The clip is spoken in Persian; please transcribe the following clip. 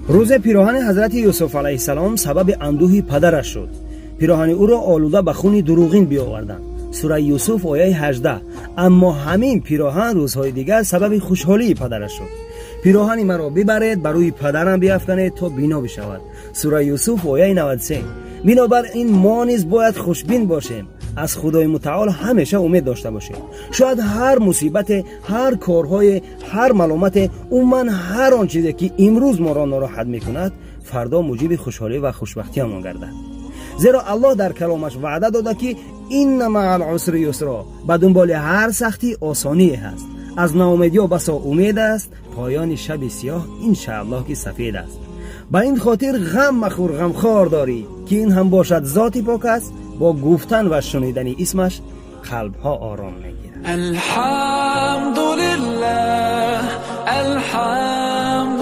روز پیراهن حضرت یوسف علیه السلام سبب اندوه پدرش شد. پیراهن او را آلوده به خون دروغین بیاوردند. سوره یوسف آیه 18. اما همین پیراهن روزهای دیگر سبب خوشحالی پدرش شد. پیراهن مرا ببرید بر روی پدرم بیافکنید تا بینا بشود. سوره یوسف آیه 93. بنابر این ما نیز باید خوشبین باشیم، از خدای متعال همیشه امید داشته باشیم. شاید هر مصیبت، هر کارهای، هر ملامت، عموما هر آن چیزی که امروز ما را ناراحت میکند فردا موجب خوشحالی و خوشبختی ما گردد. زیرا الله در کلامش وعده داده که این مع العسر یسرا، به دنبال هر سختی آسانی هست. از ناامیدی و بسا امید است، پایان شب سیاه ان شاء الله که سفید است. با این خاطر غم مخور غمخوار داری که این هم باشد ذاتی پاک است، با گفتن و شنیدن اسمش قلب ها آرام میگیرد. الحمدلله الحمدلله